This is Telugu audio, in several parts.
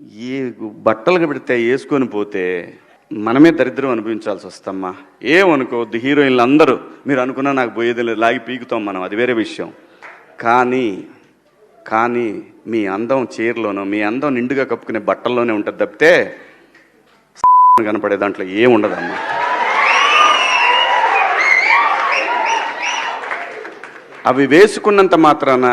ఈ బట్టలు పెడితే వేసుకొని పోతే మనమే దరిద్రం అనుభవించాల్సి వస్తమ్మా. ఏమనుకోవద్దు, హీరోయిన్లు అందరూ మీరు అనుకున్నా నాకు పోయేది లేదు, లాగి పీకుతాం మనం, అది వేరే విషయం. కానీ మీ అందం చీరలోనో మీ అందం నిండుగా కప్పుకునే బట్టల్లోనే ఉంటుంది తప్పితే కనపడే దాంట్లో ఏముండదమ్మా. అవి వేసుకున్నంత మాత్రాన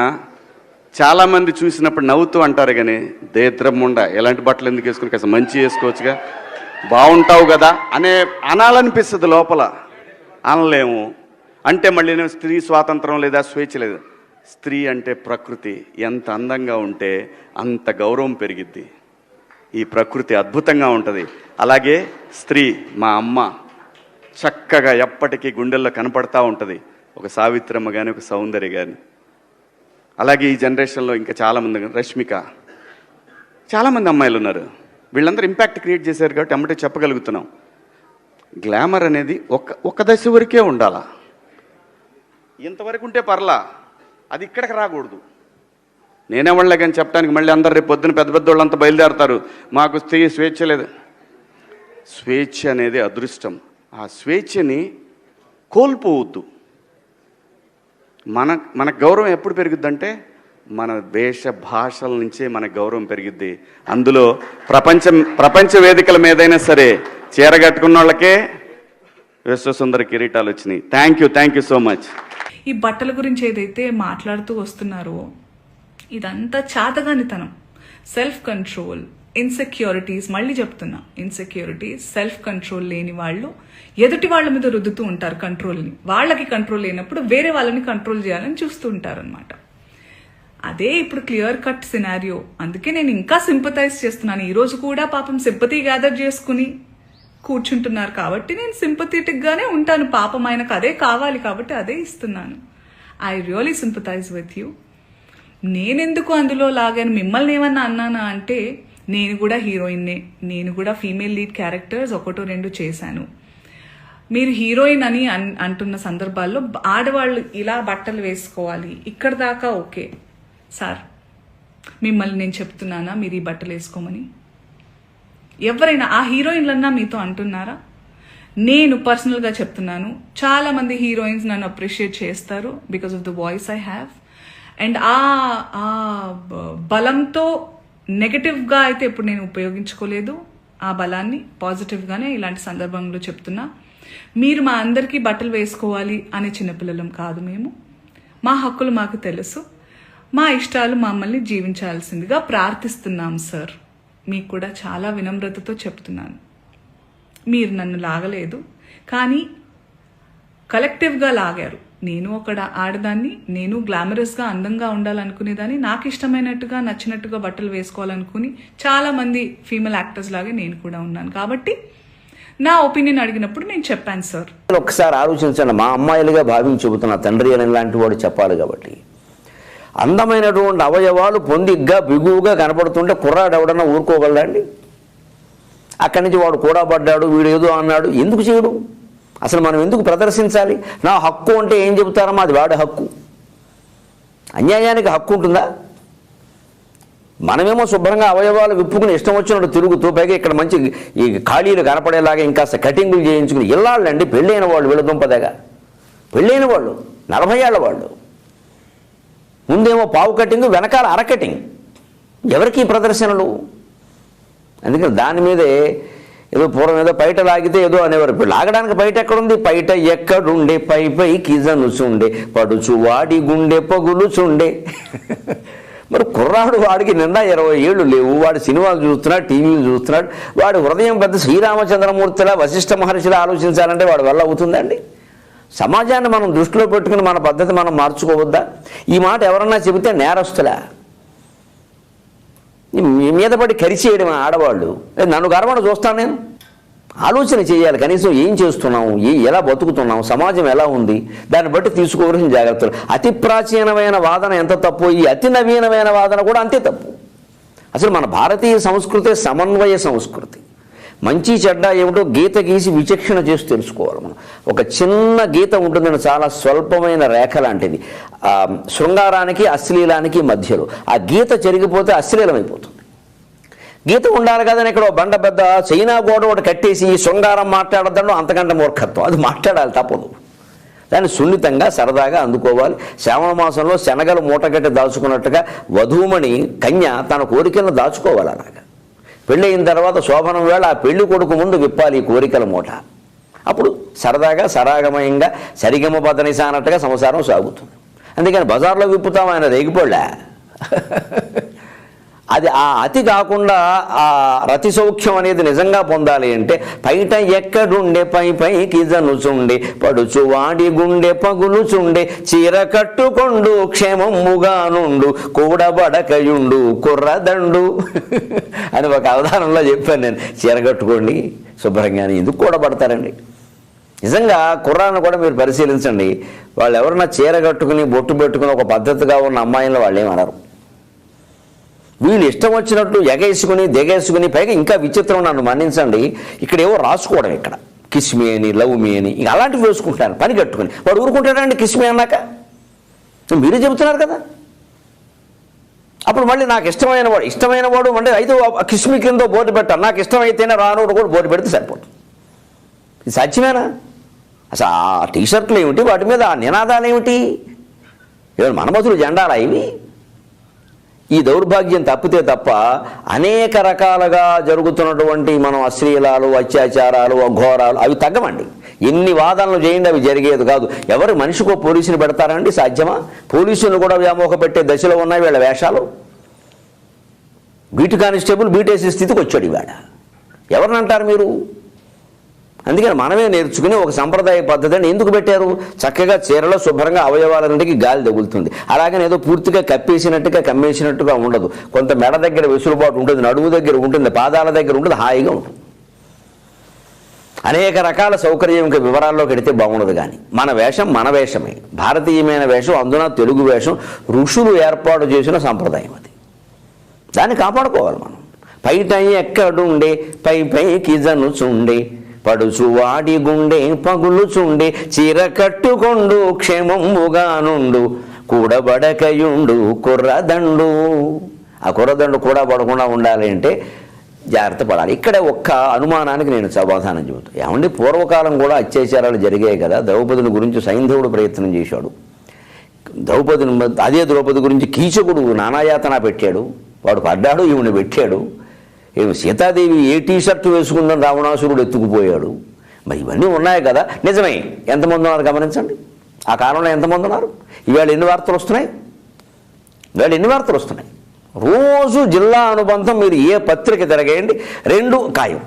చాలామంది చూసినప్పుడు నవ్వుతూ అంటారు, కానీ దేత్రమ్ముండ ఎలాంటి బట్టలు ఎందుకు వేసుకుని కాస్త మంచి వేసుకోవచ్చుగా, బాగుంటావు కదా అనాలనిపిస్తుంది లోపల, అనలేము. అంటే మళ్ళీ స్త్రీ స్వాతంత్రం లేదా స్వేచ్ఛ లేదు. స్త్రీ అంటే ప్రకృతి, ఎంత అందంగా ఉంటే అంత గౌరవం పెరిగిద్ది. ఈ ప్రకృతి అద్భుతంగా ఉంటుంది. అలాగే స్త్రీ మా అమ్మ చక్కగా ఎప్పటికీ గుండెల్లో కనపడతా ఉంటుంది, ఒక సావిత్రమ్మ కానీ ఒక సౌందర్య కానీ. అలాగే ఈ జనరేషన్లో ఇంకా చాలామంది, రష్మిక, చాలామంది అమ్మాయిలు ఉన్నారు. వీళ్ళందరూ ఇంపాక్ట్ క్రియేట్ చేశారు కాబట్టి అమ్మటే చెప్పగలుగుతున్నాం. గ్లామర్ అనేది ఒక దశ వరకే ఉండాలా, ఇంతవరకు ఉంటే పర్లా, అది ఇక్కడికి రాకూడదు. నేనేవాళ్ళే కానీ చెప్పడానికి మళ్ళీ అందరు రేపు పొద్దున పెద్ద పెద్ద వాళ్ళంతా బయలుదేరతారు, మాకు స్త్రీ స్వేచ్ఛ లేదు. స్వేచ్ఛ అనేది అదృష్టం. ఆ స్వేచ్ఛని కోల్పోవద్దు. మన గౌరవం ఎప్పుడు పెరుగుద్దంటే మన వేష భాషల నుంచే మన గౌరవం పెరిగిద్ది. అందులో ప్రపంచ వేదికల మీదైనా సరే చీర కట్టుకున్న వాళ్ళకే విశ్వసుందర కిరీటాలు వచ్చినాయి. Thank you so much. ఈ బట్టల గురించి ఏదైతే మాట్లాడుతూ వస్తున్నారో ఇదంతా చాతగానితనం, సెల్ఫ్ కంట్రోల్, ఇన్సెక్యూరిటీస్. మళ్ళీ చెప్తున్నా, ఇన్సెక్యూరిటీస్, సెల్ఫ్ కంట్రోల్ లేని వాళ్ళు ఎదుటి వాళ్ళ మీద రుద్దుతూ ఉంటారు కంట్రోల్ని. వాళ్ళకి కంట్రోల్ లేనప్పుడు వేరే వాళ్ళని కంట్రోల్ చేయాలని చూస్తూ ఉంటారు అనమాట. అదే ఇప్పుడు క్లియర్ కట్ సినారియో. అందుకే నేను ఇంకా సింపథైజ్ చేస్తున్నాను. ఈరోజు కూడా పాపం సింపతి గ్యాదర్ చేసుకుని కూర్చుంటున్నారు కాబట్టి నేను సింపథెటిక్ గానే ఉంటాను. పాపం ఆయనకు అదే కావాలి కాబట్టి అదే ఇస్తున్నాను. I really sympathise with you. నేనెందుకు అందులో లాగాను, మిమ్మల్ని ఏమన్నా అన్నానా అంటే, నేను కూడా హీరోయిన్నే, నేను కూడా ఫీమేల్ లీడ్ క్యారెక్టర్స్ 1-2 చేశాను. మీరు హీరోయిన్ అని అంటున్న సందర్భాల్లో ఆడవాళ్ళు ఇలా బట్టలు వేసుకోవాలి ఇక్కడ దాకా ఓకే సార్, మిమ్మల్ని నేను చెప్తున్నానా మీరు ఈ బట్టలు వేసుకోమని? ఎవరైనా ఆ హీరోయిన్లన్నా మీతో అంటున్నారా? నేను పర్సనల్గా చెప్తున్నాను, చాలా మంది హీరోయిన్స్ నన్ను అప్రిషియేట్ చేస్తారు because of the voice I have. And ఆ బలంతో నెగటివ్గా అయితే ఇప్పుడు నేను ఉపయోగించుకోలేదు. ఆ బలాన్ని పాజిటివ్గానే ఇలాంటి సందర్భంలో చెప్తున్నా. మీరు మా అందరికీ బట్టలు వేసుకోవాలి అనే చిన్నపిల్లలం కాదు మేము. మా హక్కులు మాకు తెలుసు, మా ఇష్టాలు మమ్మల్ని జీవించాల్సిందిగా ప్రార్థిస్తున్నాం సార్. మీకు కూడా చాలా వినమ్రతతో చెప్తున్నాను. మీరు నన్ను లాగలేదు, కానీ కలెక్టివ్గా లాగారు. నేను ఒక ఆడదాన్ని, నేను గ్లామరస్గా అందంగా ఉండాలనుకునేదాన్ని, నాకు ఇష్టమైనట్టుగా నచ్చినట్టుగా బట్టలు వేసుకోవాలనుకుని చాలా మంది ఫీమేల్ యాక్టర్స్ లాగే నేను కూడా ఉన్నాను. కాబట్టి నా ఒపీనియన్ అడిగినప్పుడు నేను చెప్పాను సార్. ఒకసారి ఆలోచించండి, మా అమ్మాయిలుగా భావించి చెబుతున్న తండ్రి అని లాంటి వాడు చెప్పాలి. కాబట్టి అందమైనటువంటి అవయవాలు పొందిగ్గా బిగువుగా కనపడుతుంటే కుర్రాడు ఎవడన్నా ఊరుకోగలడండి? అక్కడి నుంచి వాడు కూడా పడ్డాడు, వీడు ఏదో అన్నాడు, ఎందుకు చేయడు? అసలు మనం ఎందుకు ప్రదర్శించాలి? నా హక్కు అంటే ఏం చెబుతారమ్మా, అది వాడి హక్కు. అన్యాయానికి హక్కు ఉంటుందా? మనమేమో శుభ్రంగా అవయవాలు విప్పుకుని ఇష్టం వచ్చినట్టు తిరుగుతూ, పైగా ఇక్కడ మంచి ఈ ఖాళీలు కనపడేలాగా ఇంకాస్త కటింగులు చేయించుకుని ఇల్లాళ్ళండి, పెళ్ళైన వాళ్ళు, వీళ్ళ దుంపదగా పెళ్ళైన వాళ్ళు, 40 ఏళ్ల వాళ్ళు, ముందేమో పావు కటింగ్, వెనకాల అర కటింగ్. ఎవరికి ప్రదర్శనలు? అందుకని దాని మీదే ఏదో పూర్వం ఏదో పైట లాగితే ఏదో అనేవారు. ఇప్పుడు లాగడానికి బయట ఎక్కడుంది? పైట ఎక్కడుండే పై కిజనుచుండే పడుచు వాడి గుండె పగులుచుండే. మరి కుర్రాడు వాడికి నిండా 20 ఏళ్ళు లేవు, వాడు సినిమాలు చూస్తున్నాడు, టీవీలు చూస్తున్నాడు, వాడి హృదయం పెద్ద శ్రీరామచంద్రమూర్తిలా వశిష్ఠ మహర్షిలా ఆలోచించాలంటే వాడి వల్ల అవుతుందండి? సమాజాన్ని మనం దృష్టిలో పెట్టుకుని మన పద్ధతి మనం మార్చుకోవద్దా? ఈ మాట ఎవరన్నా చెబితే నేరస్తులా? మీద పడి కరిచేయడం ఆడవాళ్ళు. నన్ను గర్వణ చూస్తాను నేను. ఆలోచన చేయాలి, కనీసం ఏం చేస్తున్నాము, ఎలా బతుకుతున్నాము, సమాజం ఎలా ఉంది, దాన్ని బట్టి తీసుకోవాల్సిన జాగ్రత్తలు. అతి ప్రాచీనమైన వాదన ఎంత తప్పు, ఈ అతి నవీనమైన వాదన కూడా అంతే తప్పు. అసలు మన భారతీయ సంస్కృతి సమన్వయ సంస్కృతి. మంచి చెడ్డ ఏమిటో గీత గీసి విచక్షణ చేసి తెలుసుకోవాలి మనం. ఒక చిన్న గీత ఉంటుందని, చాలా స్వల్పమైన రేఖ లాంటిది, శృంగారానికి అశ్లీలానికి మధ్యలో. ఆ గీత చెరిగిపోతే అశ్లీలం అయిపోతుంది. గీత ఉండాలి కదని ఇక్కడ బండ పెద్ద చైనా గోడ ఒకటి కట్టేసి శృంగారం మాట్లాడద్దంలో అంతకంటే మూర్ఖత్వం. అది మాట్లాడాలి, తప్పదు. దాన్ని సున్నితంగా సరదాగా అందుకోవాలి. శ్రావణ మాసంలో శనగలు మూటగట్టి దాచుకున్నట్టుగా వధూమణి కన్య తన కోరికలను దాచుకోవాలి. అలాగా పెళ్ళయిన తర్వాత శోభనం వేళ ఆ పెళ్లి కొడుకు ముందు విప్పాలి ఈ కోరికల మూట. అప్పుడు సరదాగా సరాగమయంగా సరిగమ పదనిసా అన్నట్టుగా సంసారం సాగుతుంది. అందుకని బజార్లో విప్పుతాం ఆయన రేగిపోళ్ళా. అది ఆ అతి కాకుండా ఆ రతి సౌఖ్యం అనేది నిజంగా పొందాలి అంటే పైట ఎక్కడుండే పైకి జనుచుండే పడుచు వాడి గుండె పగులుచుండే చీర కట్టుకొండు క్షేమముగా నుండు కూడబడకయుండు కుర్రదండు అని ఒక అవధానంలో చెప్పాను నేను. చీర కట్టుకోండి శుభ్రంగా. ఎందుకు కూడబడతారండి? నిజంగా కుర్రాన్ని కూడా మీరు పరిశీలించండి. వాళ్ళు ఎవరన్నా చీర కట్టుకుని బొట్టు పెట్టుకుని ఒక పద్ధతిగా ఉన్న అమ్మాయిలను వాళ్ళు ఏమనరు. వీళ్ళు ఇష్టం వచ్చినట్టు ఎగేసుకుని దిగేసుకుని, పైగా ఇంకా విచిత్రం, నన్ను మన్నించండి, ఇక్కడ ఏవో రాసుకోవడం, ఇక్కడ కిస్మి అని లవ్ మీ అని ఇక అలాంటివి వేసుకుంటాను పని కట్టుకుని. వాడు ఊరుకుంటాడండి కిస్మి అన్నాక? మీరే చెబుతున్నారు కదా. అప్పుడు మళ్ళీ నాకు ఇష్టమైన వాడు అంటే అయితే కిస్మి కింద బోర్డు పెట్టాను, నాకు ఇష్టమైతేనే రానోడు కూడా బోర్డు పెడితే సరిపోతుంది. ఇది సాధ్యమేనా? అసలు ఆ టీషర్ట్లు ఏమిటి, వాటి మీద ఆ నినాదాలు ఏమిటి? ఏమైనా మనమతులు జెండాలా ఇవి? ఈ దౌర్భాగ్యం తప్పితే తప్ప అనేక రకాలుగా జరుగుతున్నటువంటి మనం అశ్లీలాలు, అత్యాచారాలు, అఘోరాలు అవి తగ్గమండి. ఎన్ని వాదనలు చేయండి, అవి జరిగేది కాదు. ఎవరు మనిషికో పోలీసుని పెడతారండి? సాధ్యమా? పోలీసులు కూడా వ్యామోహ పెట్టే దశలో ఉన్నాయి వీళ్ళ వేషాలు. బీటు కానిస్టేబుల్ బీటేసే స్థితికి వచ్చాడు ఇవాడ. ఎవరిని అంటారు మీరు? అందుకని మనమే నేర్చుకుని ఒక సంప్రదాయ పద్ధతిని ఎందుకు పెట్టారు? చక్కగా చీరలో శుభ్రంగా అవయవాలన్నింటికి గాలి తగులుతుంది. అలాగని ఏదో పూర్తిగా కప్పేసినట్టుగా కమ్మేసినట్టుగా ఉండదు. కొంత మెడ దగ్గర వెసులుబాటు ఉంటుంది, నడుము దగ్గర ఉంటుంది, పాదాల దగ్గర ఉంటుంది, హాయిగా ఉంటుంది. అనేక రకాల సౌకర్యం వివరాల్లోకి వెడితే బాగుండదు. కానీ మన వేషం మన వేషమే, భారతీయమైన వేషం, అందున తెలుగు వేషం ఋషులు ఏర్పాటు చేసిన సంప్రదాయం అది. దాన్ని కాపాడుకోవాలి మనం. పైట ఎక్కడుండే పైకి జనుచుండే పడుచు వాడి గుండె పగులుచుండే చీర కట్టుకొండు క్షేమముగా నుండు కూడబడకయుండు కుర్రదండు. ఆ కుర్రదండు కూడా పడకుండా ఉండాలి అంటే జాగ్రత్త పడాలి. ఇక్కడే ఒక్క అనుమానానికి నేను సమాధానం చెబుతాను. ఏమండి, పూర్వకాలం కూడా అత్యాచారాలు జరిగాయి కదా. ద్రౌపదిని గురించి సైంధవుడు ప్రయత్నం చేశాడు. అదే ద్రౌపది గురించి కీచకుడు నానాయాతన పెట్టాడు. వాడు పడ్డాడు, ఈవిని పెట్టాడు. సీతాదేవి ఏ టీషర్టు వేసుకుందని రావణాసురుడు ఎత్తుకుపోయాడు. మరి ఇవన్నీ ఉన్నాయి కదా. నిజమే, ఎంతమంది ఉన్నారు గమనించండి. ఆ కాలంలో ఎంతమంది ఉన్నారు? ఇవాళ ఎన్ని వార్తలు వస్తున్నాయి? రోజు జిల్లా అనుబంధం మీరు ఏ పత్రిక తిరగేయండి, రెండు ఖాయం.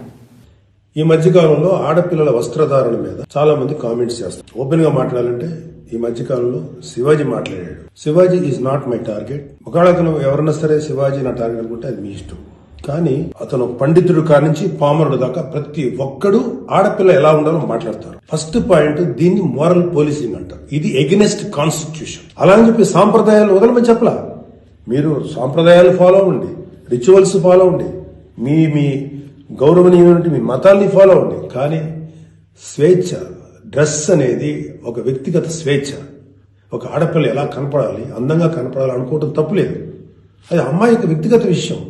ఈ మధ్యకాలంలో ఆడపిల్లల వస్త్రధారణ మీద చాలా మంది కామెంట్స్ చేస్తారు. ఓపెన్ గా మాట్లాడాలంటే ఈ మధ్యకాలంలో శివాజీ మాట్లాడాడు. Shivaji is not my target. ఒకవేళ అతను ఎవరన్నా సరే శివాజీ నా టార్గెట్ అనుకుంటే అది మీ ఇష్టం. కానీ అతను పండితుడు కానించి పామరుడు దాకా ప్రతి ఒక్కడు ఆడపిల్ల ఎలా ఉండాలో మాట్లాడతారు. ఫస్ట్ పాయింట్, దీన్ని మోరల్ పోలీసింగ్ అంటారు. ఇది ఎగెనెస్ట్ కాన్స్టిట్యూషన్. అలా అని చెప్పి సాంప్రదాయాలు వదలమని చెప్పలా. మీరు సాంప్రదాయాలు ఫాలో అవ్వండి, రిచువల్స్ ఫాలో అవ్వండి, మీ గౌరవనీయమైన మీ మతాల్ని ఫాలో అవ్వండి. కానీ స్వేచ్ఛ, డ్రెస్ అనేది ఒక వ్యక్తిగత స్వేచ్ఛ. ఒక ఆడపిల్ల ఎలా కనపడాలి, అందంగా కనపడాలి అనుకోవటం తప్పులేదు. అది అమ్మాయి యొక్క వ్యక్తిగత విషయం.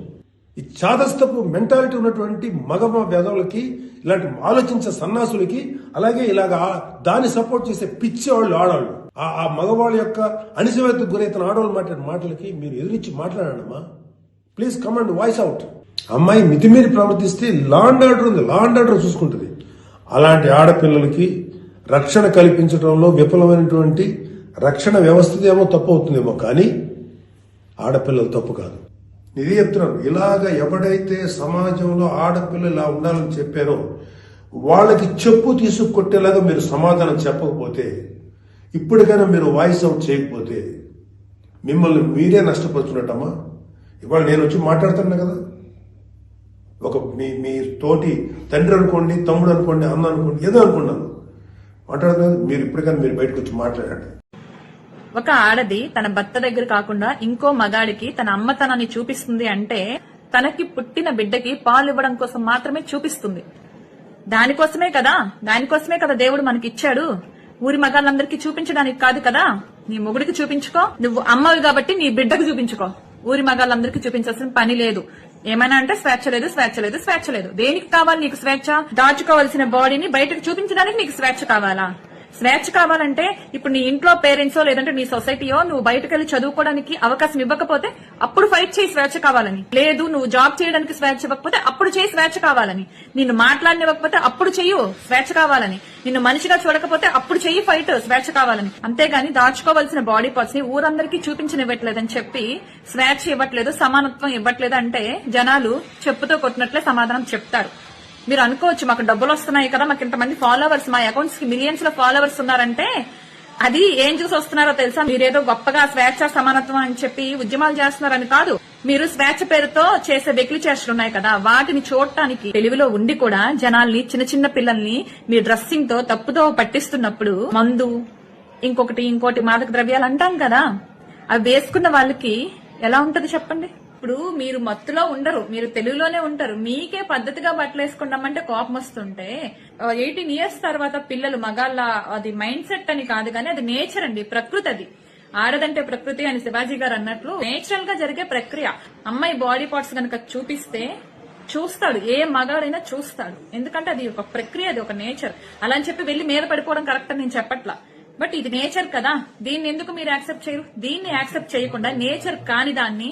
ఈ చాదస్తపు మెంటాలిటీ ఉన్నటువంటి మగ వేదవులకి, ఇలాంటి ఆలోచించే సన్నాసులకి, అలాగే ఇలాగా దాన్ని సపోర్ట్ చేసే పిచ్చి వాళ్ళు ఆడవాళ్ళు, ఆ మగవాళ్ళ యొక్క అణిచివేతకు గురైన ఆడవాళ్ళు మాట్లాడే మాటలకి మీరు ఎదురించి మాట్లాడమ్మా. Please come and voice out. అమ్మాయి మితిమీరి ప్రవర్తిస్తే లా అండ్ ఆర్డర్ ఉంది, లా అండ్ ఆర్డర్ చూసుకుంటుంది. అలాంటి ఆడపిల్లలకి రక్షణ కల్పించడంలో విఫలమైనటువంటి రక్షణ వ్యవస్థ ఏమో తప్పు అవుతుందేమో, కానీ ఆడపిల్లలు తప్పు కాదు. ఇది చెప్తున్నాను. ఇలాగ ఎవడైతే సమాజంలో ఆడపిల్లలు ఇలా ఉండాలని చెప్పారో వాళ్ళకి చెప్పు తీసుకొట్టేలాగా మీరు సమాధానం చెప్పకపోతే, ఇప్పటికైనా మీరు వాయిస్ అవుట్ చేయకపోతే మిమ్మల్ని మీరే నష్టపరుచున్నట్టమ్మా. ఇవాళ నేను వచ్చి మాట్లాడుతున్నా కదా, ఒక మీ తోటి తండ్రి అనుకోండి, తమ్ముడు అనుకోండి, అన్న అనుకోండి, ఏదో అనుకున్నాను మాట్లాడుతున్నా. మీరు ఇప్పటికైనా మీరు బయటకు వచ్చి మాట్లాడండి. ఒక ఆడది తన భర్త దగ్గర కాకుండా ఇంకో మగాడికి తన అమ్మతనాన్ని చూపిస్తుంది అంటే తనకి పుట్టిన బిడ్డకి పాలు ఇవ్వడం కోసం మాత్రమే చూపిస్తుంది. దానికోసమే కదా దేవుడు మనకిచ్చాడు. ఊరి మగాళ్ళందరికీ చూపించడానికి కాదు కదా. నీ మొగుడికి చూపించుకో, నువ్వు అమ్మవి కాబట్టి నీ బిడ్డకు చూపించుకో. ఊరి మగాళ్ళందరికీ చూపించాల్సిన పని లేదు. ఏమైనా అంటే స్వేచ్ఛ లేదు, స్వేచ్ఛ లేదు, స్వేచ్ఛ లేదు. దేనికి కావాలి నీకు స్వేచ్ఛ? దాచుకోవాల్సిన బాడీని బయటకు చూపించడానికి నీకు స్వేచ్ఛ కావాలా? స్వేచ్ఛ కావాలంటే ఇప్పుడు నీ ఇంట్లో పేరెంట్సో లేదంటే నీ సొసైటీయో నువ్వు బయటకు వెళ్లి చదువుకోవడానికి అవకాశం ఇవ్వకపోతే అప్పుడు ఫైట్ చేయి స్వేచ్ఛ కావాలని. లేదు నువ్వు జాబ్ చేయడానికి స్వేచ్ఛ ఇవ్వకపోతే అప్పుడు చేయి స్వేచ్ఛ కావాలని. నిన్ను మాట్లాడనివ్వకపోతే అప్పుడు చెయ్యు స్వేచ్ఛ కావాలని. నిన్ను మనిషిగా చూడకపోతే అప్పుడు చెయ్యి ఫైట్ స్వేచ్ఛ కావాలని. అంతేగాని దాచుకోవాల్సిన బాడీ పార్ట్స్ ని ఊరందరికీ చూపించనివ్వట్లేదని చెప్పి స్వేచ్ఛ ఇవ్వట్లేదు, సమానత్వం ఇవ్వట్లేదు అంటే జనాలు చెప్పుతో కొట్టినట్లే సమాధానం చెప్తారు. మీరు అనుకోవచ్చు మాకు డబ్బులు వస్తున్నాయి కదా, మాకు ఇంతమంది ఫాలోవర్స్, మా అకౌంట్స్ కి మిలియన్స్ లో ఫాలోవర్స్ ఉన్నారంటే అది ఏం చూసి వస్తున్నారో తెలుసా? మీరేదో గొప్పగా స్వేచ్ఛ సమానత్వం అని చెప్పి ఉద్యమాలు చేస్తున్నారని కాదు. మీరు స్వేచ్ఛ పేరుతో చేసే వెకిలి చేష్టలు ఉన్నాయి కదా, వాటిని చూడటానికి తెలివిలో ఉండి కూడా జనాల్ని, చిన్న చిన్న పిల్లల్ని మీ డ్రెస్సింగ్ తో తప్పుతో పట్టిస్తున్నప్పుడు మందు ఇంకోటి మాదక ద్రవ్యాలు అంటాం కదా, అవి వేసుకున్న వాళ్ళకి ఎలా ఉంటది చెప్పండి? ఇప్పుడు మీరు మత్తులో ఉండరు, మీరు తెలుగులోనే ఉంటారు. మీకే పద్ధతిగా బట్టలు వేసుకున్నామంటే కోపం వస్తుంటే 18 years తర్వాత పిల్లలు మగాళ్ళ అది మైండ్ సెట్ అని కాదు కానీ అది నేచర్ అండి, ప్రకృతి. అది ఆడదంటే ప్రకృతి అని శివాజీ గారు అన్నట్లు నేచురల్ గా జరిగే ప్రక్రియ. అమ్మాయి బాడీ పార్ట్స్ కనుక చూపిస్తే చూస్తాడు, ఏ మగాడైనా చూస్తాడు. ఎందుకంటే అది ఒక ప్రక్రియ, అది ఒక నేచర్. అలా అని చెప్పి వెళ్లి మీద పడిపోవడం కరెక్ట్ అని నేను చెప్పట్లా. బట్ ఇది నేచర్ కదా, దీన్ని ఎందుకు మీరు యాక్సెప్ట్ చేయరు? దీన్ని యాక్సెప్ట్ చేయకుండా నేచర్ కాని దాన్ని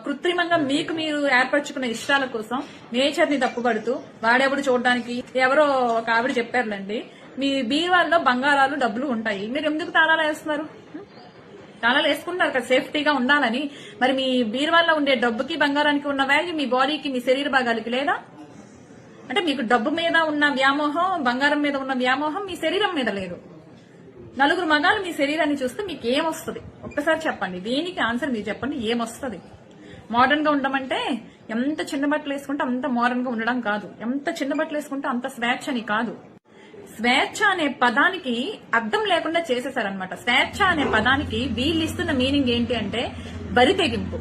కృత్రిమంగా మీకు మీరు ఏర్పరచుకున్న ఇష్టాల కోసం నేచర్ ని తప్పుపడుతూ వాడెవడు చూడడానికి. ఎవరో ఒక ఆవిడ చెప్పారులేండి, మీ బీరువాల్లో బంగారాలు డబ్బులు ఉంటాయి, మీరు ఎందుకు తాళాలు వేస్తున్నారు? తాళాలు వేసుకుంటారు కదా సేఫ్టీగా ఉండాలని. మరి మీ బీరువాల్లో ఉండే డబ్బుకి బంగారానికి ఉన్న వాల్యూ మీ బాడీకి, మీ శరీర భాగాలకి లేదా? అంటే మీకు డబ్బు మీద ఉన్న వ్యామోహం, బంగారం మీద ఉన్న వ్యామోహం మీ శరీరం మీద లేదు. నలుగురు మగాలు మీ శరీరాన్ని చూస్తే మీకు ఏమొస్తుంది ఒక్కసారి చెప్పండి. దీనికి ఆన్సర్ మీరు చెప్పండి, ఏమొస్తుంది? మోడర్న్ గా ఉండమంటే ఎంత చిన్న బట్టలు వేసుకుంటే అంత మోడర్న్ గా ఉండడం కాదు, ఎంత చిన్న బట్టలు వేసుకుంటే అంత స్వేచ్ఛ అని కాదు. స్వేచ్ఛ అనే పదానికి అర్థం లేకుండా చేసేసారనమాట. స్వేచ్ఛ అనే పదానికి వీళ్ళు ఇస్తున్న మీనింగ్ ఏంటి అంటే బరి తెగింపు.